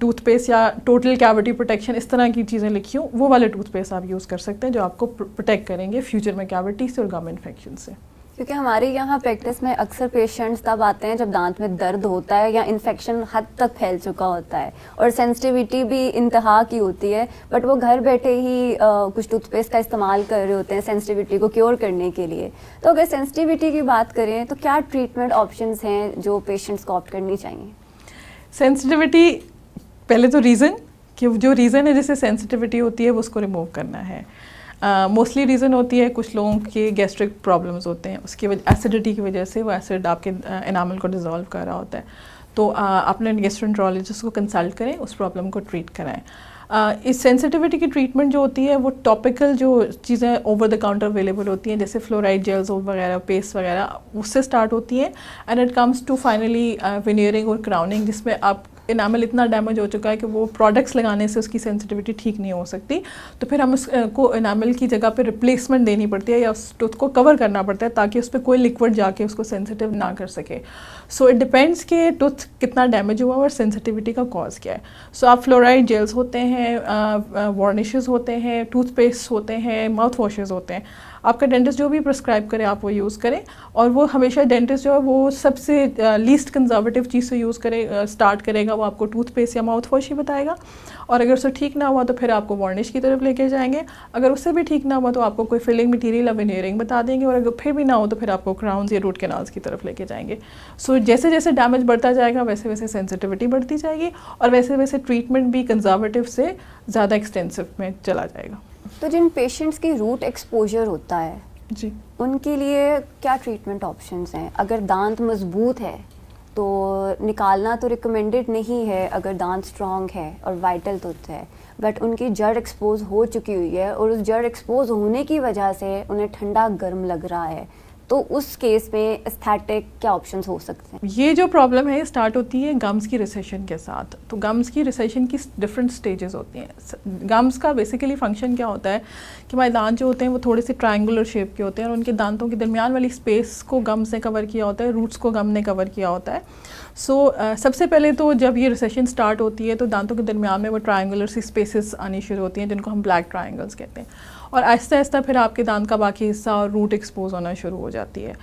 Speaker 2: टूथपेस्ट या टोटल कैविटी प्रोटेक्शन इस तरह की चीज़ें लिखी हों, वो वाले टूथपेस्ट आप यूज़ कर सकते हैं जो आपको प्रोटेक्ट करेंगे फ्यूचर में कैविटी से और गम इन्फेक्शन से।
Speaker 1: क्योंकि हमारे यहाँ प्रैक्टिस में अक्सर पेशेंट्स तब आते हैं जब दांत में दर्द होता है या इन्फेक्शन हद तक फैल चुका होता है और सेंसिटिविटी भी इंतहा की होती है, बट वो घर बैठे ही कुछ टूथपेस्ट का इस्तेमाल कर रहे होते हैं सेंसिटिविटी को क्योर करने के लिए। तो अगर सेंसिटिविटी की बात करें तो क्या ट्रीटमेंट ऑप्शंस हैं जो पेशेंट्स को ऑप्ट करनी चाहिए?
Speaker 2: सेंसिटिविटी, पहले तो रीज़न कि जो रीज़न है जिससे सेंसिटिविटी होती है वो उसको रिमूव करना है। मोस्टली रीज़न होती है कुछ लोगों के गैस्ट्रिक प्रॉब्लम्स होते हैं, उसकी वजह एसिडिटी की वजह से वो एसिड आपके एनामल को डिज़ोल्व कर रहा होता है, तो अपने गैस्ट्रोएंटरोलॉजिस्ट को कंसल्ट करें, उस प्रॉब्लम को ट्रीट कराएं। इस सेंसिटिविटी की ट्रीटमेंट जो होती है वो टॉपिकल जो चीज़ें ओवर द काउंटर अवेलेबल होती हैं जैसे फ्लोराइड जेल्स वगैरह, पेस्ट वगैरह, उससे स्टार्ट होती हैं and it comes to finally veneering और क्राउनिंग, जिसमें आप इनामल इतना डैमेज हो चुका है कि वो प्रोडक्ट्स लगाने से उसकी सेंसिटिविटी ठीक नहीं हो सकती, तो फिर हम उसको इनामल की जगह पे रिप्लेसमेंट देनी पड़ती है या उस टूथ को कवर करना पड़ता है ताकि उस पर कोई लिक्विड जाके उसको सेंसिटिव ना कर सके। सो इट डिपेंड्स कि टूथ कितना डैमेज हुआ और सेंसिटिविटी का कॉज क्या है। सो आप फ्लोराइड जेल्स होते हैं, वार्निशेस होते हैं, टूथपेस्ट होते हैं, माउथ वॉशेस होते हैं, आपका डेंटिस्ट जो भी प्रिस्क्राइब करे आप वो यूज़ करें। और वो हमेशा डेंटिस्ट जो है वो सबसे लीस्ट कंजर्वेटिव चीज़ से यूज़ करे स्टार्ट करेगा, वो आपको टूथपेस्ट या माउथ वॉश ही बताएगा। और अगर उससे ठीक ना हुआ तो फिर आपको वार्निश की तरफ लेके जाएंगे, अगर उससे भी ठीक ना हुआ तो आपको कोई फिलिंग मटीरियल या वेनियरिंग बता देंगे, और अगर फिर भी ना हो तो फिर आपको क्राउन्स या रूट कैनाल्स की तरफ लेके जाएंगे। सो जैसे जैसे डैमेज बढ़ता जाएगा वैसे वैसे सेंसिटिविटी बढ़ती जाएगी और वैसे वैसे ट्रीटमेंट भी कंजर्वेटिव से ज़्यादा एक्सटेंसिव में चला जाएगा।
Speaker 1: तो जिन पेशेंट्स की रूट एक्सपोजर होता है
Speaker 2: जी,
Speaker 1: उनके लिए क्या ट्रीटमेंट ऑप्शंस हैं? अगर दांत मजबूत है तो निकालना तो रिकमेंडेड नहीं है अगर दांत स्ट्रॉन्ग है और वाइटल टूथ है, बट उनकी जड़ एक्सपोज हो चुकी हुई है और उस जड़ एक्सपोज होने की वजह से उन्हें ठंडा गर्म लग रहा है, तो उस केस में एस्थेटिक क्या ऑप्शंस हो सकते हैं?
Speaker 2: ये जो प्रॉब्लम है स्टार्ट होती है गम्स की रिसेशन के साथ। तो गम्स की रिसेशन की डिफरेंट स्टेजेस होती हैं। गम्स का बेसिकली फंक्शन क्या होता है कि हमारे दांत जो होते हैं वो थोड़े से ट्रायंगुलर शेप के होते हैं और उनके दांतों के दरमियान वाली स्पेस को गम्स ने कवर किया होता है, रूट्स को गम ने कवर किया होता है। सबसे पहले तो जब ये रिसेशन स्टार्ट होती है तो दांतों के दरमियान में वो ट्रायंगुलर सी स्पेसेस आनी शुरू होती हैं जिनको हम ब्लैक ट्रायंगल्स कहते हैं, और आहिस्ता आहिस्ता फिर आपके दांत का बाकी हिस्सा और रूट एक्सपोज होना शुरू हो जाती है।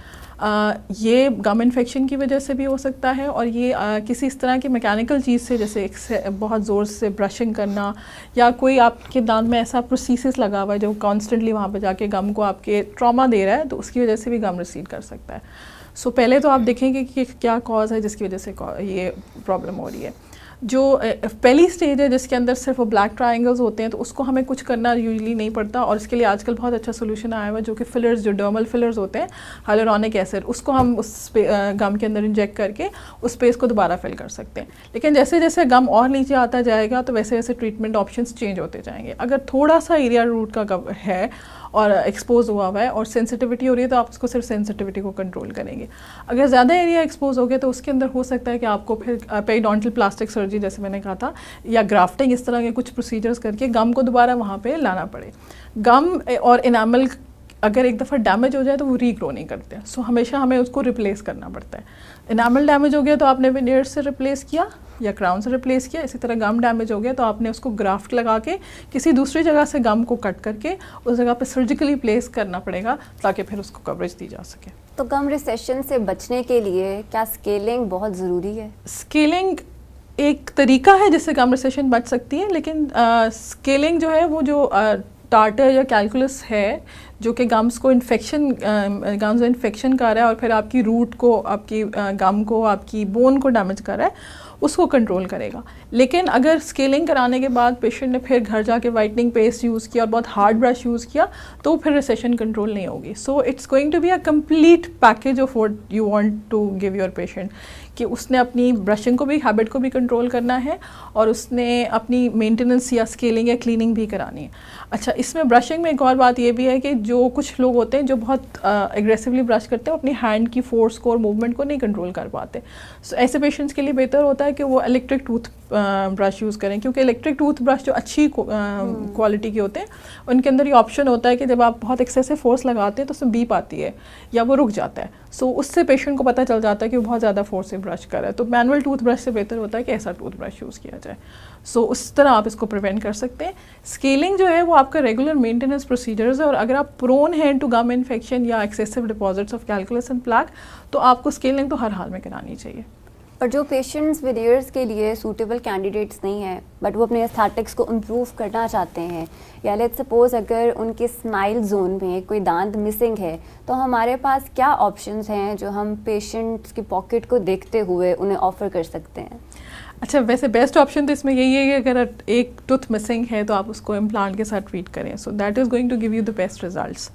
Speaker 2: ये गम इन्फेक्शन की वजह से भी हो सकता है, और ये किसी इस तरह की मैकेनिकल चीज़ से जैसे बहुत ज़ोर से ब्रशिंग करना या कोई आपके दांत में ऐसा प्रोसीसिस लगा हुआ है जो कॉन्स्टेंटली वहाँ पर जाके गम को आपके ट्रॉमा दे रहा है, तो उसकी वजह से भी गम रिसीड कर सकता है। सो पहले तो आप देखेंगे कि क्या कॉज है जिसकी वजह से ये प्रॉब्लम हो रही है। जो पहली स्टेज है जिसके अंदर सिर्फ वो ब्लैक ट्रायंगल्स होते हैं तो उसको हमें कुछ करना यूजुअली नहीं पड़ता, और इसके लिए आजकल बहुत अच्छा सोल्यूशन आया हुआ है जो कि फिलर्स, जो डर्मल फिलर्स होते हैं, हाइलुरोनिक एसिड, उसको हम उस गम के अंदर इंजेक्ट करके उस स्पेस को दोबारा फिल कर सकते हैं। लेकिन जैसे जैसे गम और नीचे आता जाएगा तो वैसे वैसे ट्रीटमेंट ऑप्शंस चेंज होते जाएंगे। अगर थोड़ा सा एरिया रूट का है और एक्सपोज हुआ है और सेंसिटिविटी हो रही है तो आप उसको सिर्फ सेंसिटिविटी को कंट्रोल करेंगे। अगर ज़्यादा एरिया एक्सपोज हो गया तो उसके अंदर हो सकता है कि आपको फिर पेरिडोंटल प्लास्टिक सर्जरी जैसे मैंने कहा था या ग्राफ्टिंग, इस तरह के कुछ प्रोसीजर्स करके गम को दोबारा वहाँ पे लाना पड़े। गम और इनामल अगर एक दफ़ा डैमेज हो जाए तो वो रीग्रो नहीं करते हैं, सो हमेशा हमें उसको रिप्लेस करना पड़ता है। इनामल डैमेज हो गया तो आपने वेनियर्स से रिप्लेस किया या क्राउन से रिप्लेस किया, इसी तरह गम डैमेज हो गया तो आपने उसको ग्राफ्ट लगा के किसी दूसरी जगह से गम को कट करके उस जगह पे सर्जिकली प्लेस करना पड़ेगा ताकि फिर उसको कवरेज दी जा सके।
Speaker 1: तो गम रिसेशन से बचने के लिए क्या स्केलिंग बहुत ज़रूरी है?
Speaker 2: स्केलिंग एक तरीका है जिससे गम रिसेशन बच सकती है, लेकिन स्केलिंग जो है वो जो टार्टर या कैलकुलस है जो कि गम्स को इन्फेक्शन कर रहा है और फिर आपकी रूट को, आपकी गम को, आपकी बोन को डैमेज कर रहा है, उसको कंट्रोल करेगा। लेकिन अगर स्केलिंग कराने के बाद पेशेंट ने फिर घर जाके वाइटनिंग पेस्ट यूज़ किया और बहुत हार्ड ब्रश यूज़ किया तो फिर रिसेशन कंट्रोल नहीं होगी। So it's going to be a complete package of what you want to give your patient, कि उसने अपनी ब्रशिंग को भी, हैबिट को भी कंट्रोल करना है और उसने अपनी मेंटेनेंस या स्केलिंग या क्लीनिंग भी करानी है। अच्छा, इसमें ब्रशिंग में एक और बात ये भी है कि जो कुछ लोग होते हैं जो बहुत एग्रेसिवली ब्रश करते हैं, अपनी हैंड की फोर्स को और मूवमेंट को नहीं कंट्रोल कर पाते। सो ऐसे पेशेंट्स के लिए बेहतर होता है कि वो इलेक्ट्रिक टूथ ब्रश यूज़ करें, क्योंकि इलेक्ट्रिक टूथ ब्रश जो अच्छी क्वालिटी के होते हैं उनके अंदर ये ऑप्शन होता है कि जब आप बहुत एक्सेसिव फोर्स लगाते हैं तो उसमें बीप आती है या वो रुक जाता है। सो उससे पेशेंट को पता चल जाता है कि वो बहुत ज़्यादा फोर्स से ब्रश कर रहा है। तो मैनुअल टूथ ब्रश से बेहतर होता है कि ऐसा टूथ ब्रश यूज़ किया जाए। सो उस तरह आप इसको प्रिवेंट कर सकते हैं। स्केलिंग जो है वो आपका रेगुलर मेंटेनेंस प्रोसीजर्स है, और अगर आप प्रोन हैं टू गम इन्फेक्शन या excessive deposits of calculus and plaque तो आपको स्केलिंग तो हर हाल में करानी चाहिए।
Speaker 1: और जो पेशेंट्स वेनियर्स के लिए सूटेबल कैंडिडेट्स नहीं हैं बट वो अपने एस्थेटिक्स को इम्प्रूव करना चाहते हैं, या लेट्स सपोज अगर उनके स्माइल जोन में कोई दांत मिसिंग है, तो हमारे पास क्या ऑप्शंस हैं जो हम पेशेंट्स की पॉकेट को देखते हुए उन्हें ऑफ़र कर सकते हैं?
Speaker 2: अच्छा, वैसे बेस्ट ऑप्शन तो इसमें यही है कि अगर एक टूथ मिसिंग है तो आप उसको इम्प्लांट के साथ ट्रीट करें, so that is going to give you the best results.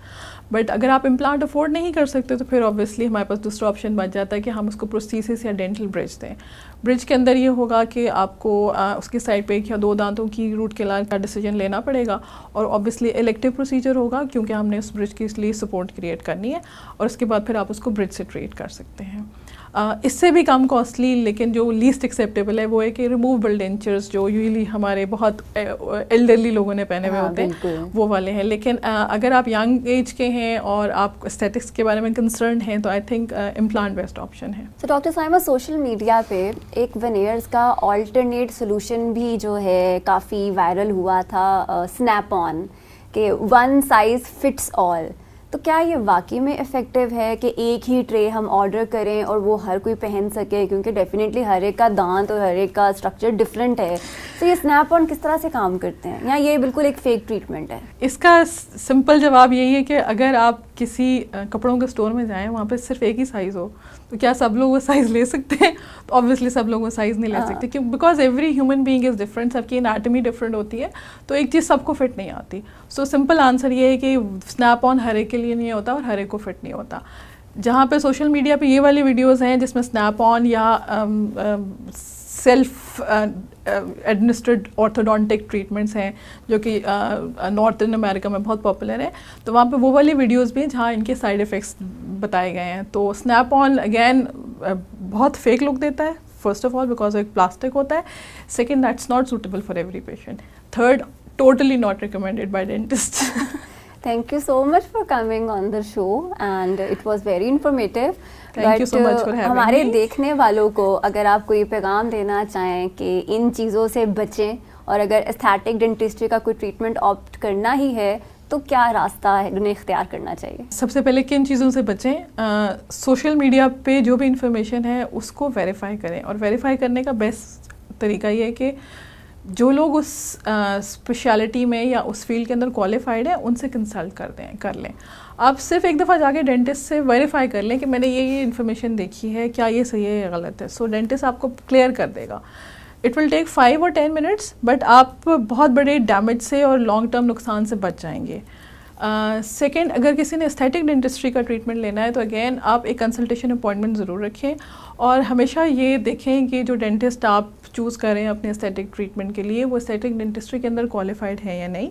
Speaker 2: But अगर आप इम्प्लांट अफोर्ड नहीं कर सकते तो फिर ऑब्वियसली हमारे पास दूसरा ऑप्शन बच जाता है कि हम उसको प्रोस्थेसिस या डेंटल ब्रिज दें। ब्रिज के अंदर ये होगा कि आपको उसकी साइड पे एक या दो दांतों की रूट कैनाल का डिसीजन लेना पड़ेगा, और ऑब्वियसली इलेक्टिव प्रोसीजर होगा क्योंकि हमने उस ब्रिज के लिए सपोर्ट क्रिएट करनी है, और उसके बाद फिर आप उसको ब्रिज से ट्रीट कर सकते हैं। इससे भी कम कॉस्टली लेकिन जो लीस्ट एक्सेप्टेबल है वो है कि रिमूवेबल डेंचर्स जो यूजली हमारे बहुत एल्डरली लोगों ने पहने हुए होते हैं वो वाले हैं। लेकिन अगर आप यंग एज के हैं और आप एस्थेटिक्स के बारे में कंसर्न हैं तो I think implant best option है।
Speaker 1: तो डॉक्टर साइमा, सोशल मीडिया पे एक वेनियर्स का ऑल्टरनेट सोल्यूशन भी जो है काफ़ी वायरल हुआ था, स्नैप ऑन, कि वन साइज़ फिट्स ऑल। तो क्या ये वाकई में इफ़ेक्टिव है कि एक ही ट्रे हम ऑर्डर करें और वो हर कोई पहन सके, क्योंकि डेफिनेटली हर एक का दांत और हर एक का स्ट्रक्चर डिफरेंट है। तो ये स्नैप ऑन किस तरह से काम करते हैं, या ये बिल्कुल एक फेक ट्रीटमेंट है?
Speaker 2: इसका सिंपल जवाब यही है कि अगर आप किसी कपड़ों के स्टोर में जाएं, वहाँ पे सिर्फ एक ही साइज़ हो, तो क्या सब लोग वो साइज़ ले सकते हैं? तो ऑब्वियसली सब लोग वो साइज़ नहीं ले सकते, क्यों? Because every human being is different, सबकी एनाटमी डिफरेंट होती है, तो एक चीज़ सबको फिट नहीं आती। सो सिंपल आंसर ये है कि स्नैप ऑन हर एक के लिए नहीं होता और हर एक को फिट नहीं होता। जहाँ पे सोशल मीडिया पे ये वाली वीडियोज़ हैं जिसमें स्नैप ऑन या सेल्फ एडमिनिस्ट्रेड ऑर्थोडोंटिक ट्रीटमेंट्स हैं जो कि नॉर्थन अमेरिका में बहुत पॉपुलर है, तो वहाँ पे वो वाली वीडियोज़ भी हैं जहाँ इनके साइड इफ़ेक्ट्स बताए गए हैं। तो स्नैप ऑन अगेन बहुत फेक लुक देता है, फर्स्ट ऑफ ऑल बिकॉज एक प्लास्टिक होता है, second that's not suitable for every patient, third totally not recommended by dentists.
Speaker 1: Thank you so much for coming on the show and it was very informative.
Speaker 2: Thank you so much for having
Speaker 1: हमारे
Speaker 2: me.
Speaker 1: देखने वालों को अगर आप कोई पैगाम देना चाहें कि इन चीज़ों से बचें और अगर एस्थेटिक डेंटिस्ट्री का कोई ट्रीटमेंट ऑप्ट करना ही है तो क्या रास्ता है उन्हें इख्तियार करना चाहिए? सबसे
Speaker 2: पहले किन चीज़ों से बचें? सोशल मीडिया पे जो भी इंफॉर्मेशन है उसको वेरीफाई करें, और वेरीफाई करने का बेस्ट तरीका ये है कि जो लोग उस स्पेशलिटी में या उस फील्ड के अंदर क्वालिफाइड है उनसे कंसल्ट कर लें। आप सिर्फ एक दफ़ा जाके डेंटिस्ट से वेरीफाई कर लें कि मैंने ये इन्फॉर्मेशन देखी है, क्या ये सही है या गलत है। सो डेंटिस्ट आपको क्लियर कर देगा। इट विल टेक 5 और 10 मिनट्स, बट आप बहुत बड़े डैमेज से और लॉन्ग टर्म नुकसान से बच जाएंगे। सेकेंड, अगर किसी ने एस्थेटिक डेंटिस्ट्री का ट्रीटमेंट लेना है तो अगेन आप एक कंसल्टेशन अपॉइंटमेंट ज़रूर रखें, और हमेशा ये देखें कि जो डेंटिस्ट आप चूज़ करें अपने एस्थेटिक ट्रीटमेंट के लिए वो एस्थेटिक डेंटिस्ट्री के अंदर क्वालिफाइड है या नहीं।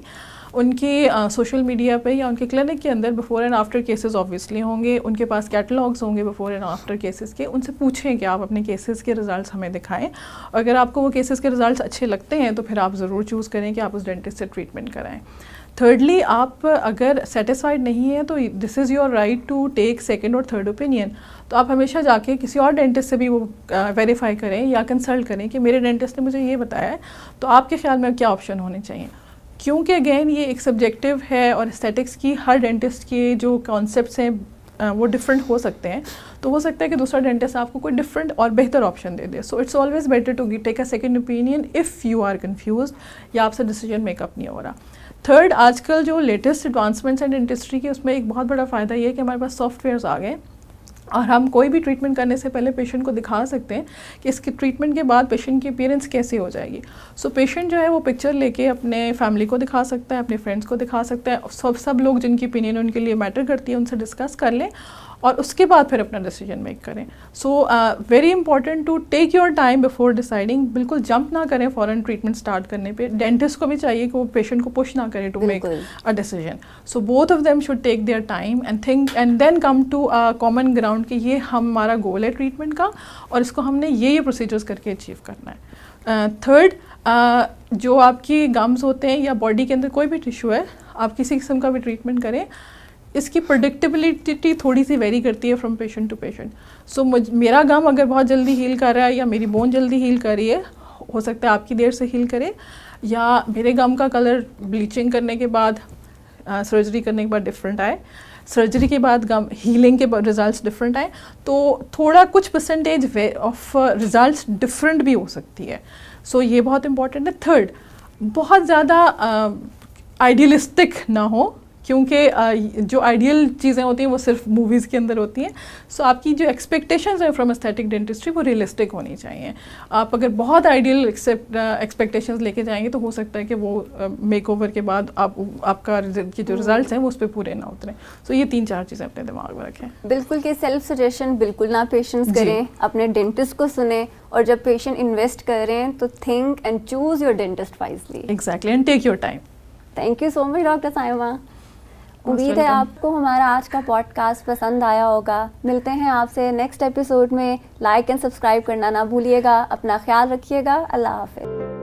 Speaker 2: उनके सोशल मीडिया पे या उनके क्लिनिक के अंदर before and after cases obviously होंगे, उनके पास कैटलॉग्स होंगे बिफोर एंड आफ्टर केसेस के। उनसे पूछें कि आप अपने केसेस के रिजल्ट्स हमें दिखाएं, और अगर आपको वो केसेस के रिजल्ट्स अच्छे लगते हैं तो फिर आप ज़रूर चूज़ करें कि आप उस डेंटिस्ट से ट्रीटमेंट कराएं। थर्डली, आप अगर सेटिस्फाइड नहीं है तो this is your right to take second और थर्ड ओपिनियन। तो आप हमेशा जाके किसी और डेंटिस्ट से भी वो वेरीफाई करें या कंसल्ट करें कि मेरे डेंटिस्ट ने मुझे ये बताया है, तो आपके ख्याल में क्या ऑप्शन होने चाहिए। क्योंकि अगेन ये एक सब्जेक्टिव है और एस्थेटिक्स की हर डेंटिस्ट के जो कॉन्सेप्ट्स हैं वो डिफरेंट हो सकते हैं, तो हो सकता है कि दूसरा डेंटिस्ट आपको कोई डिफरेंट और बेहतर ऑप्शन दे दे। So it's always better to take a second opinion if you are confuse या आपसे डिसीजन मेकअप नहीं हो रहा। थर्ड, आजकल जो लेटेस्ट एडवांसमेंट्स हैं डेंटिस्ट्री के, उसमें एक बहुत बड़ा फ़ायदा ये है कि हमारे पास सॉफ्टवेयर्स आ गए और हम कोई भी ट्रीटमेंट करने से पहले पेशेंट को दिखा सकते हैं कि इसके ट्रीटमेंट के बाद पेशेंट की अपीयरेंस कैसी हो जाएगी। सो पेशेंट जो है वो पिक्चर लेके अपने फैमिली को दिखा सकता है, अपने फ्रेंड्स को दिखा सकता है, सब लोग जिनकी ओपिनियन उनके लिए मैटर करती है उनसे डिस्कस कर लें और उसके बाद फिर अपना डिसीजन मेक करें। So very important to take your time before deciding. बिल्कुल जंप ना करें फ़ौरन ट्रीटमेंट स्टार्ट करने पे। डेंटिस्ट को भी चाहिए कि वो पेशेंट को पुश ना करे to make a decision. So both of them should take their time and think and then come to a common ground कि ये हमारा गोल है ट्रीटमेंट का और इसको हमने ये प्रोसीजर्स करके अचीव करना है। थर्ड, जो आपकी गम्स होते हैं या बॉडी के अंदर कोई भी टिश्यू है, आप किसी किस्म का भी ट्रीटमेंट करें, इसकी प्रेडिक्टेबिलिटी थोड़ी सी वेरी करती है फ्रॉम पेशेंट टू पेशेंट। सो मेरा गम अगर बहुत जल्दी हील कर रहा है या मेरी बोन जल्दी हील कर रही है, हो सकता है आपकी देर से हील करे, या मेरे गम का कलर ब्लीचिंग करने के बाद सर्जरी करने के बाद डिफरेंट आए, सर्जरी के बाद गम हीलिंग के रिजल्ट्स डिफरेंट आए, तो थोड़ा कुछ परसेंटेज ऑफ रिजल्ट्स डिफरेंट भी हो सकती है। सो ये बहुत इंपॉर्टेंट है। थर्ड, बहुत ज़्यादा आइडियलिस्टिक ना हो, क्योंकि जो आइडियल चीज़ें होती हैं वो सिर्फ मूवीज़ के अंदर होती हैं। सो आपकी जो एक्सपेक्टेशंस हैं फ्रॉम एस्थेटिक डेंटिस्ट्री वो रियलिस्टिक होनी चाहिए। आप अगर बहुत आइडियल एक्सपेक्टेशंस लेके जाएंगे तो हो सकता है कि वो मेकओवर के बाद आपका जो रिजल्ट्स हैं वो उस पर पूरे ना उतरें। सो ये 3-4 चीज़ें अपने दिमाग में रखें।
Speaker 1: बिल्कुल कि सेल्फ सजेशन बिल्कुल ना पेशेंट्स करें, अपने डेंटिस्ट को सुने, और जब पेशेंट इन्वेस्ट करें तो think and choose your dentist wisely.
Speaker 2: Exactly, and take your time.
Speaker 1: Thank you so much doctor Saima. उम्मीद है आपको हमारा आज का पॉडकास्ट पसंद आया होगा। मिलते हैं आपसे नेक्स्ट एपिसोड में। लाइक एंड सब्सक्राइब करना ना भूलिएगा। अपना ख्याल रखिएगा। अल्लाह हाफिज़।